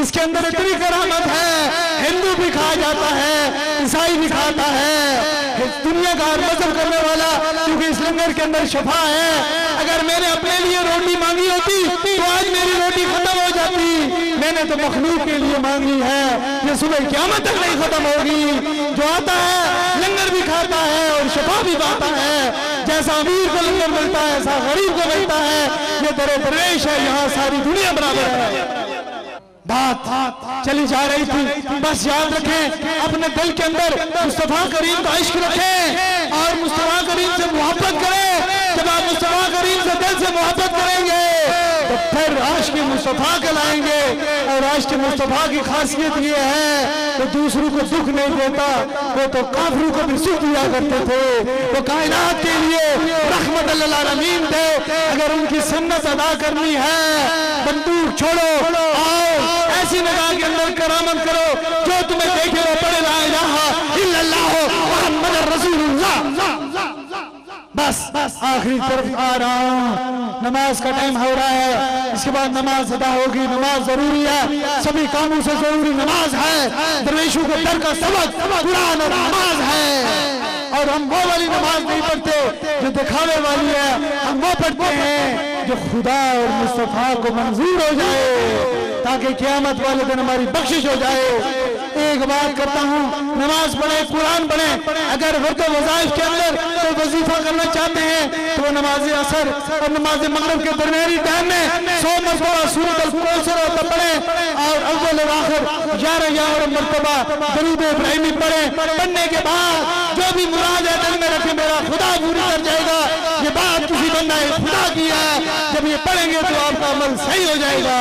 इसके अंदर इतनी करामत है, हिंदू भी खा जाता है, ईसाई भी खाता है, दुनिया का हर मजहब करने वाला, क्योंकि इस लंगर के अंदर शफा है। अगर मैंने अपने लिए रोटी मांगी होती तो आज मेरी रोटी खत्म हो जाती। मैंने तो मखलूक के लिए मांगी है, ये सुबह क़यामत तक नहीं खत्म होगी। जो आता है लंगर भी खाता है और शफा भी पाता है। जैसा अमीर को लंगर मिलता है ऐसा गरीब को मिलता है। ये दरे दरवेश है, यहाँ सारी दुनिया बराबर है। बात चली जा रही थी, बस याद रखें अपने दिल के अंदर मुस्तफा करीम का इश्क रखें और मुस्तफा करीम से मोहब्बत करें। जब आप मुस्तफा करीम से दिल से मोहब्बत करेंगे तो फिर आशिक मुस्तफा कहलाएंगे। और आशिक मुस्तफा की खासियत ये है तो दूसरों को दुख नहीं देता, वो तो काफिरों को भी सुख दिया करते थे। वो कायनात के लिए रहमत लिल आलमीन थे। अगर उनकी सुन्नत अदा करनी है, बंदूक छोड़ो और ऐसी निगाह के अंदर करामत करो जो तुम्हें देखे वो पढ़े ला इलाहा इल्लल्लाह मुहम्मद रसूलुल्लाह। बस आखिरी तरफ आ रहा हूँ, नमाज का टाइम हो रहा है, इसके बाद नमाज अदा होगी। नमाज जरूरी है, सभी कामों से जरूरी नमाज है। दरवेशों को डर का सबक कुरान और नमाज है। और हम वो वाली नमाज नहीं पढ़ते जो दिखावे वाली है, हम वो पढ़ते हैं जो खुदा और मुस्तफा को मंजूर हो जाए, ताकि क़यामत वाले दिन हमारी बख्शिश हो जाए। एक बात करता हूँ, नमाज पढ़े, कुरान पढ़े। अगर वर्द वज़ाइफ के अंदर तो वजीफा करना चाहते हैं तो वो नमाज असर और नमाज मगरिब के दरमियानी टाइम में 100 मरतबा सूरत अल-कौसर पढ़े और अव्वल और आखिर 11 मरतबा दरूद इब्राहिमी पढ़े। पढ़ने के बाद जो भी मुराद है दिल में रखे, मेरा खुदा पूरी कर जाएगा। ये बात किसी बंदा ने खुदा की है। जब ये पढ़ेंगे तो आपका अमल सही हो जाएगा।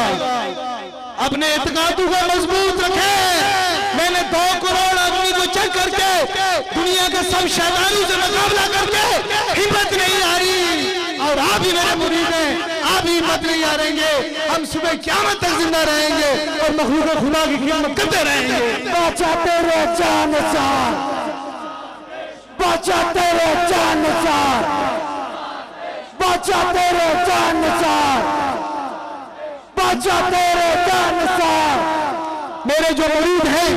अपने इत्कादों को मजबूत रखें। मैंने 2 करोड़ आदमी को चेक करके दुनिया के सब शैतानों से मुकाबला करके हिम्मत नहीं आ रही। और आप ही मेरे मुरीद हैं, आप ही हिम्मत नहीं आ रहेंगे। हम सुबह क़यामत तक जिंदा रहेंगे और मखलूक खुदा की खिदमत करते रहेंगे। बचाते रहे जान निसार, बचाते रहे जान निसार, बचाते रहे जान निसार, बचाते रहे जान निसार। मेरे जो मुरीद हैं,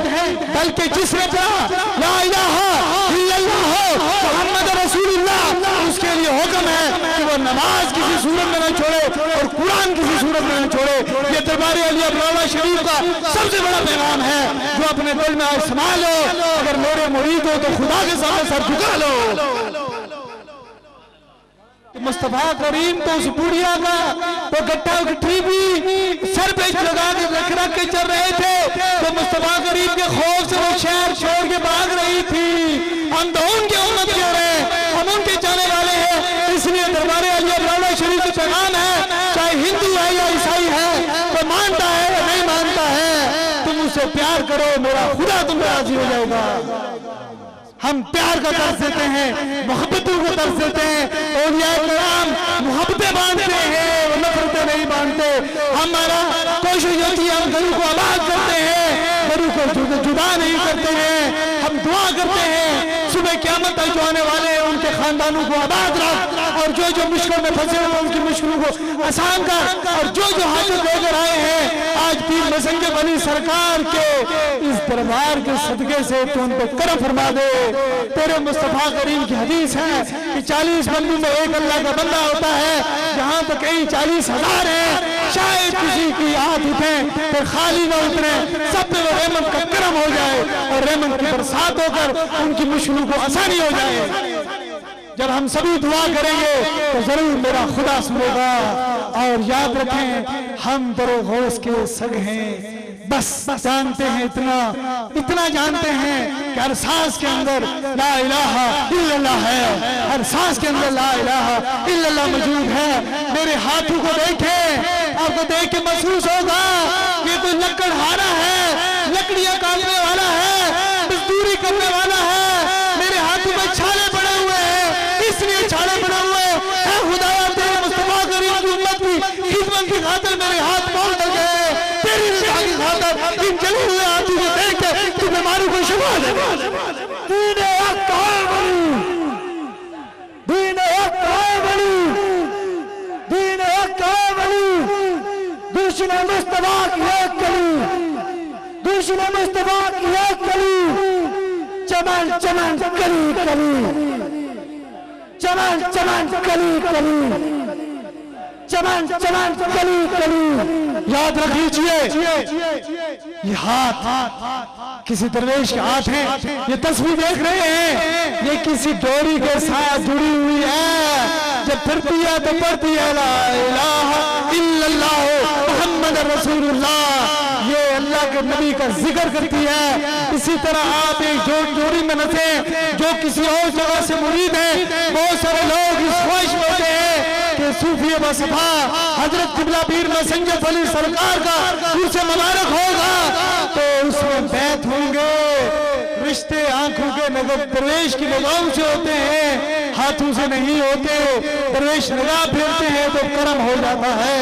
बल्कि जिसने पढ़ा ला इलाहा इल्लल्लाह मुहम्मद रसूलुल्लाह, उसके लिए हुक्म है कि वो नमाज किसी सूरत में न छोड़े और कुरान किसी सूरत में न छोड़े। ये दरबार अली अब्राला शरीफ का सबसे बड़ा पैगाम है जो अपने दिल में आज संभालो। अगर मेरे मुरीद हो तो खुदा के सामने सर झुका लो। मुस्तफा करीम तो उस बुढ़िया का वो गट्टा उठी भी सर पे लगा के रख के चल रहे थे तो मुस्तफा करीम के खौफ से वो शहर छोड़ के भाग रही थी। हम तो उनके उम्मत के रहे, हम उनके जाने वाले हैं। इसलिए दरबार अली अब्राला शरीफ का पैगाम है, चाहे हिंदू है या ईसाई है, तो मानता है या नहीं मानता है, तुम उससे प्यार करो, मेरा खुदा तुम पे राजी हो जाएगा। हम प्यार का दर्ज देते हैं, मोहब्बतों को दर्ज देते हैं। औलिया किराम मोहब्बतें बांधते हैं, वो नफरतें नहीं बांधते। हमारा कोशिश होती है हम गरीब को आबाद करते हैं, गरीब को जुदा नहीं करते हैं। हम दुआ करते हैं सुबह क़यामत तक जो आने वाले हैं उनके खानदानों को आबाद रख, और जो जो मुश्किलों में फंसे हुए उनकी मुश्किलों को आसान कर, और जो जो हाजिर लेकर आए हैं आज पीर मसंगे बनी सरकार के इस दरबार के सदके से तो उन पर करम फरमा दे। तेरे मुस्तफा करीम की हदीस है कि 40 बंदों में एक अल्लाह का बंदा होता है, जहाँ तो कहीं 40,000 है। शायद किसी की हाथ उठे तो खाली न उतरे, सब पे वो रहमत का करम हो जाए और रहमत की बरसात होकर उनकी मुश्किलों को आसानी हो जाए। जब हम सभी दुआ करेंगे तो जरूर मेरा खुदा सुनेगा। और याद रखें हम दरो गौस के सग हैं। बस जानते हैं इतना जानते हैं कि हर सांस के अंदर ला इलाहा इल्लल्लाह है, हर सांस के अंदर ला इलाहा इल्लल्लाह मौजूद है। मेरे हाथों को देखें, आपको देख के महसूस होगा ये तो लकड़हारा है, लकड़ियां काटने वाला है, मजदूरी करने वाला है। मेरे हाथों में छाले पड़े हुए हैं, इसलिए छाले पड़े हुए हैं। खुदाया तेरे मुस्तफा करीम की उम्मत की खिदमत की खातिर मेरे हाथ मोड़ दे गए। तेरी रज़ा की खातिर इन जले हुए हाथों को देख के तू बीमारी को शिफा दे। दीन हक है बली, दीन हक है बली, दीन हक है बली, दुश्मन मुस्तफा की एक कली, जश्न मुस्तफा की है कली, चमन चमन कली कली, चमन चमन कली कली, चमन चमन कली कली। याद रख लीजिए, ये हाथ किसी दरवेश के हाथ है। ये तस्वीर देख रहे हैं, ये किसी डोरी के साथ जुड़ी हुई है। जब फिरती है तो पढ़ती है ला इलाहा इल्लल्लाह मुहम्मद रसूलुल्लाह। ये अल्लाह के नबी का जिक्र करती है। इसी तरह आप एक जोड़ी में नसे जो किसी और जगह से मुरीद है। बहुत सारे लोग इस ख्वाहिश में होते हैं कि सूफी बसफा हजरत किबला पीर मसंजर अली सरकार का उनसे मुबारक होगा तो उसमें बैत होंगे। रिश्ते आंखों के नगर प्रवेश की निगाहों से होते हैं, हाथों से नहीं होते। प्रवेश निगाह फेरते हैं तो कर्म हो जाता है,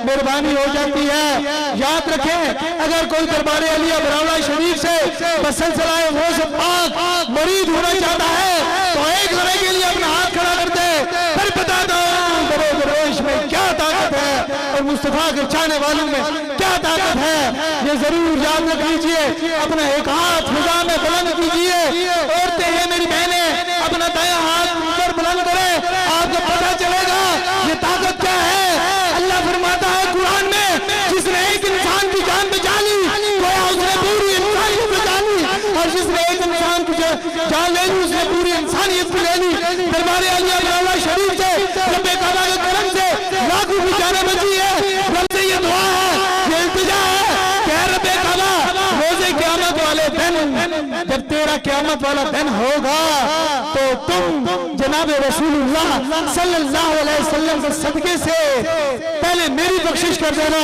मेहरबानी हो जाती है। याद रखें, अगर कोई दरबार अलिया बरौला शरीफ से बसलसलाए वो से पाक मरीद होना चाहता है तो एक लड़ाई के लिए अपना हाथ खड़ा कर दे, फिर बता दो दरवेश में क्या ताकत है और मुस्तफा के चाहने वालों में क्या ताकत है। ये जरूर याद रख लीजिए। अपना एक हाथ फिजा में बुलंद कीजिए। औरतें हैं मेरी बहनें, अपना दायां हाथ ऊपर बुलंद करें, आपको पता चलेगा ये ताकत क्या है। अल्लाह फरमाता है कुरान में, जिसने एक इंसान की जान बचा ली गोया उसने पूरी इंसानियत बचा ली, और जिसने एक इंसान की जान ले ली उसने पूरी इंसानियत को ले ली। दरबार अलिया बरौला शरीफ से रब्बे काबा के करम से लाखों की जानें बची है। रब से ये दुआ है, ये इल्तिजा है कि रब्बे काबा रोज़े क़यामत वाले दिन, जब तेरा क़यामत वाला दिन होगा तो तुम जनाब रसूलुल्लाह सल्लल्लाहु अलैहि वसल्लम के सदके से पहले मेरी बख्शिश कर देना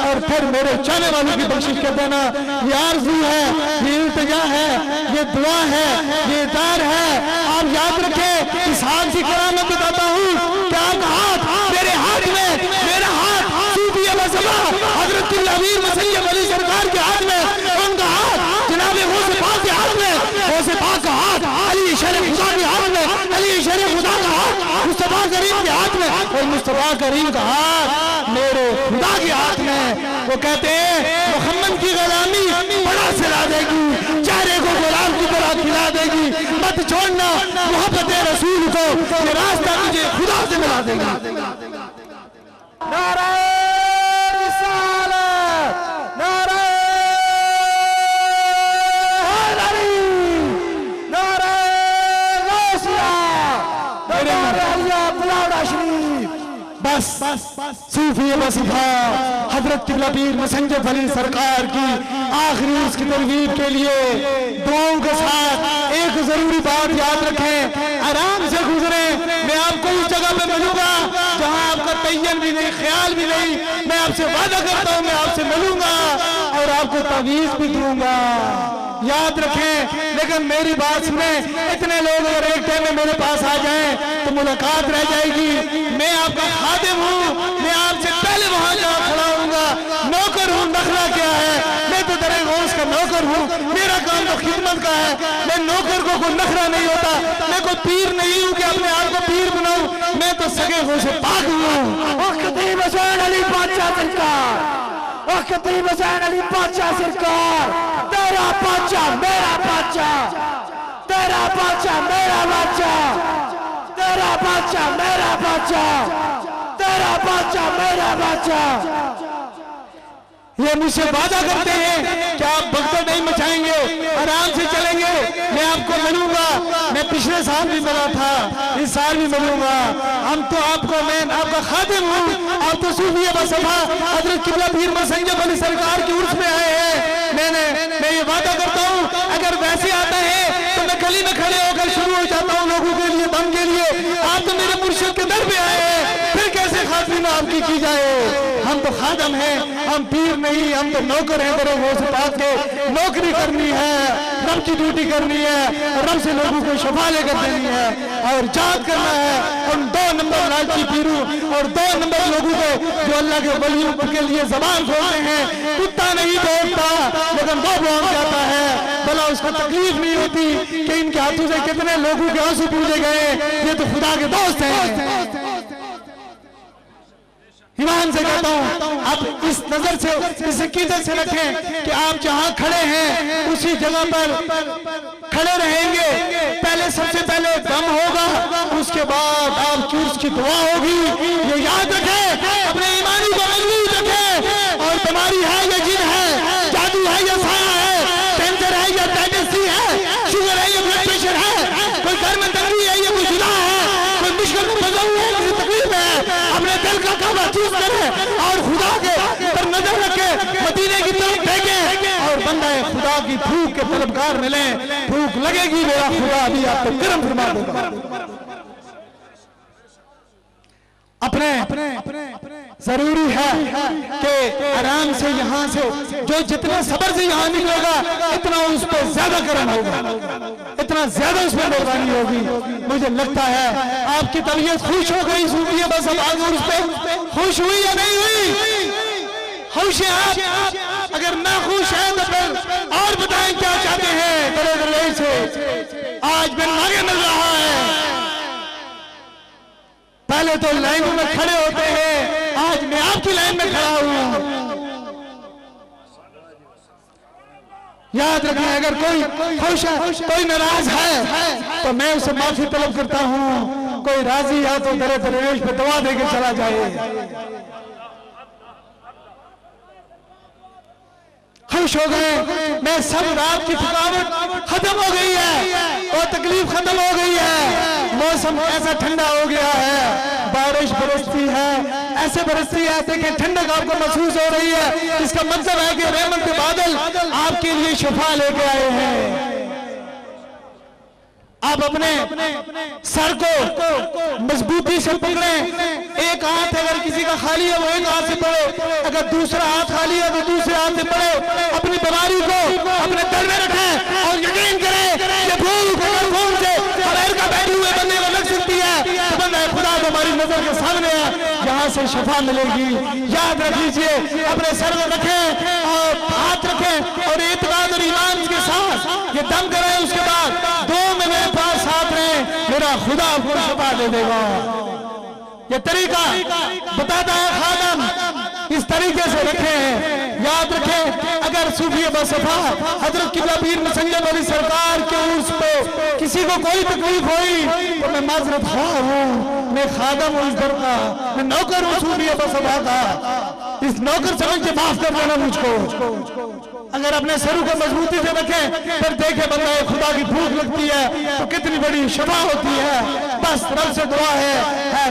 और फिर मेरे चाहने वालों की बख्शिश कर देना। ये आरज़ू है, ये इल्तिजा है, ये दुआ है, ये दार है। आप याद रखें, इस हाथ की करामत बताता हूँ कि आपका हाथ मेरे हाथ में, मेरा हाथ सूफी बसफा हजरत किबला पीर मसंजर अली सरकार के हाथ में, उनका हाथ जनाब गौसे पाक के हाथ में, गौसे पाक का हाथ अली शेर खुदा के हाथ में, अली शेर खुदा का हाथ मुस्तफा करीम के हाथ में, और मुस्तफा करीम का हाथ मेरे खुदा के हाथ में। वो कहते हैं मोहम्मद की गुलामी बड़ा सिला देगी, चेहरे को गुलाम की तरह खिला देगी। मत छोड़ना मोहब्बत रसूल को, ये रास्ता तुझे खुदा से मिला देगी। नारे रिसालत, नारे हैदरी, नारे गौसिया, नारे अलिया बरौला शरीफ। बस सूफी बसफा हजरत किबला पीर मसंजर अली सरकार की आखिरी उसकी तरगीब के लिए दुआओं के साथ एक जरूरी बात याद रखें, आराम से गुजरे। मैं आपको उस जगह पे मिलूंगा जहां आपका तय्यन भी नहीं, ख्याल भी नहीं। मैं आपसे वादा करता हूं, मैं आपसे मिलूंगा और आपको तावीज़ भी दूंगा, याद रखें। लेकिन मेरी बात सुने, इतने लोग अगर एक टाइम में मेरे पास आ जाएं तो मुलाकात रह जाएगी। मैं आपका खादिम हूँ, मैं आपसे पहले वहां जा खड़ा होऊंगा। नौकर हूँ, नखरा क्या है, मैं तो दरे गौस का नौकर हूँ, मेरा काम तो खिदमत का है। मैं नौकर को कोई नखरा नहीं होता, मैं कोई पीर नहीं हूँ कि अपने आप को पीर बनाऊं। मैं तो सगे गौसे पाक हूँ। खतीब हुसैन अली बादशाह सरकार, खतीब हुसैन अली बादशाह सरकार, तेरा बादशाह मेरा बादशाह, तेरा बादशाह मेरा बादशाह, तेरा बादशाह मेरा बादशाह, तेरा बादशाह मेरा बादशाह। ये मुझसे वादा करते हैं कि आप भगदड़ नहीं मचाएंगे, आराम से चलेंगे। मैं आपको मिलूंगा, मैं पिछले साल भी मिला था, इस साल भी मिलूंगा। हम तो आपको, मैं आपका खादिम हूँ। आप तो सूफी बसफा हजरत किबला पीर मसंजर अली सरकार की उर्स में आए हैं। मैं ये वादा करता हूँ, अगर वैसे आता है तो मैं गली में खड़े होकर शुरू हो जाता हूँ लोगों के लिए, दम के लिए। आप तो मेरे मुर्शिद के दर पे आए हैं, फिर कैसे खातिन आपकी की जाए। हम तो खादम हैं, हम पीर नहीं, हम तो नौकर हैं। बड़े गौस पाक के नौकरी करनी है, रब की ड्यूटी करनी है, रब से लोगों को शफा लेकर देनी है और जात करना है। उन 2 नंबर लालची पीरू और 2 नंबर लोगों को जो अल्लाह के वलियों के लिए जबान खोलते हैं। कुत्ता नहीं बोलता लेकिन वो बोल जाता है, भला उसको तकलीफ नहीं होती कि इनके हाथों से कितने लोगों के आंसू पूजे गए। ये तो खुदा के दोस्त हैं। ईमान से कहता हूं, आप इस नजर से, इस अकीदत से रखें कि आप जहां खड़े हैं उसी जगह पर खड़े रहेंगे। पहले सबसे पहले दम होगा, उसके बाद आपकी उसकी दुआ होगी। ये याद रखें, अपने ईमानी को मजबूत रखें। और बीमारी है या जिन है, जादू है या साया है, कैंसर है या डायबिटीज है, शुगर है या ब्लड प्रेशर है, कोई घर में तंगी है या कोई जुदा है, कोई मुश्किल में फंसा हुआ है, कोई तकलीफ है, अपने दिल का काबा चूज करें और खुदा के पर नजर रखें, मदीने की तरफ देखें और बंदा खुदा की भूख के तलबगार मिले। भूख लगेगी, मेरा खुदा भी आप पे करम फरमा देगा। अपने जरूरी है कि आराम से यहाँ से जो जितने सब्र से यहाँ निकलेगा इतना उस पर ज्यादा करम होगा, इतना ज्यादा उस पर मेहरबानी होगी। मुझे लगता है आपकी तबीयत खुश हो गई, सुनिए बस अब आगे उस पर खुश हुई या नहीं हुई? खुश है आप? अगर ना खुश है तो फिर और बताएं क्या चाहते हैं। बड़े दरवाजे से आज बिन मांगे मिल रहा है। पहले तो लाइन में खड़े होते हैं, आज मैं आपकी लाइन में खड़ा हूं। याद रखें, अगर कोई खुश है, कोई नाराज है तो मैं उसे माफी तलब करता हूं। कोई राजी है तो दरे दरवेश पे दवा देके चला जाए। खुश हो गए, मैं सब रात की थकावट खत्म हो गई है और तकलीफ खत्म हो गई है। मौसम ऐसा ठंडा हो गया है, बारिश बरसती है, ऐसे बरसती है देखें, ठंडक आपको महसूस हो रही है। इसका मतलब है कि रहमत के बादल आपके लिए शिफा लेके आए हैं। आप अपने सर को मजबूती से पकड़ें। एक हाथ अगर किसी का खाली है वो एक हाथ से पकड़ो, अगर दूसरा हाथ खाली है तो दूसरे हाथ से पकड़ो। अपनी बीमारी को अपने दिल में रखें और यकीन करें कि भूख अगर खून से अमेरिका बैठे हुए बंदे को लग सकती है तो बंदा खुदा को हमारी नजर के सामने है, यहाँ से शिफा मिलेगी। याद रख लीजिए, अपने सर को रखें और हाथ रखें और इत्मीनान और ईमान के साथ ये दम करें। उसके बाद 2 मिनट पास साथ रहे, मेरा खुदा आपको शिफा दे देगा। ये तरीका बताता है खादम, इस तरीके से रखें। याद रखें, अगर सूफी बसफा हजरत किबला पीर मुसंजद अली सरकार के उर्स पे किसी को कोई तकलीफ हुई तो मैं माजरत ख्वाह हूँ, मैं खादम हूँ इस दर का, मैं नौकर हूँ सूफी बसफा का। इस नौकर समझ के माफ कर देना मुझको। अगर अपने सर को मजबूती से रखें फिर देखे बंदा खुदा की भूख लगती है तो कितनी बड़ी शफा होती है। बस रब से दुआ है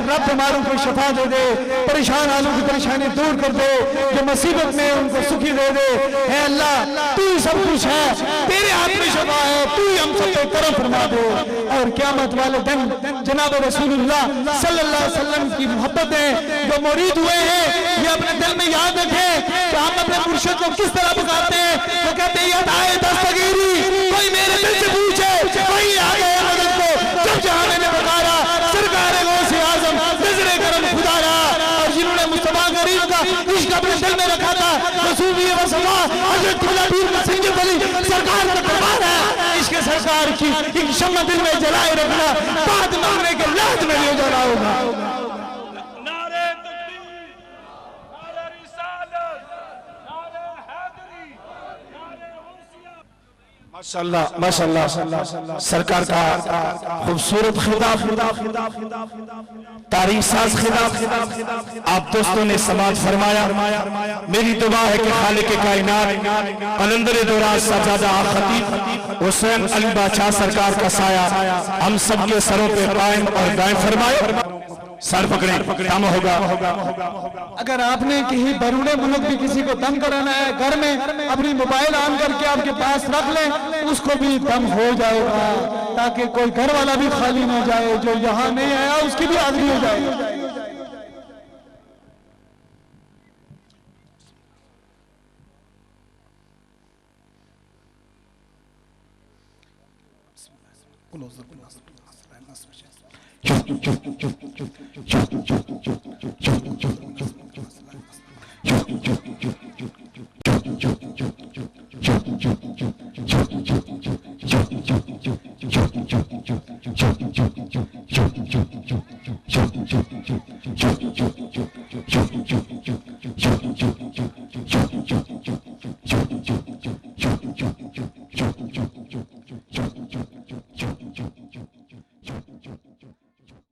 रब हमारों को शफा दे दे, परेशान आलू की परेशानी दूर कर दे, जो मुसीबत में उनको सुखी दे दे। है अल्लाह, तू ही सब कुछ है, तेरे हाथ में शफा है, तू ही हम सब पे करम फरमा दे। और क़यामत वाले दिन जनाब रसूलुल्लाह सल्लल्लाहु अलैहि वसल्लम की मोहब्बतें जो मुरीद हुए हैं ये अपने दिल में याद रखें कि हम अपने मुर्शिद को किस तरह पुकारते हैं। वो कहते हैं याद दस्तगीरी, कोई मेरे दिल से पूछे, कोई आ गया मदद को जब जहां मैंने पुकारा, सरकार गौसे आजम नजरे करम खुदारा। और जिन्होंने मुस्तफा करीम का इश्क अपने दिल में रखा था, रसूल वसफा हजरत किबला पीर मुसंजद अली सरकार का दरबार है। इश्क सरकार की एक शम्मा दिल में जलाए रखना, बात मांगने के लाज में ले जाना होगा। माशाअल्लाह माशाअल्लाह, सरकार का खूबसूरत खिताब, तारीख साज खिताब आप दोस्तों ने समाज फरमाया। मेरी दुआ है कि खालिक कायनात कलंदर दौरान साहबजादा खतीब हुसैन अली बादशाह सरकार का साया हम सबके सरों पे कायम और दायम फरमाए। सर पकड़े, काम होगा। अगर आपने कहीं बरूने मुल्क भी किसी को दम कराना है, घर में अपनी मोबाइल ऑन करके आपके पास रख लें, उसको भी दम हो जाएगा, ताकि कोई घर वाला भी खाली ना जाए, जो यहाँ नहीं आया उसकी भी हाजिरी हो जाए।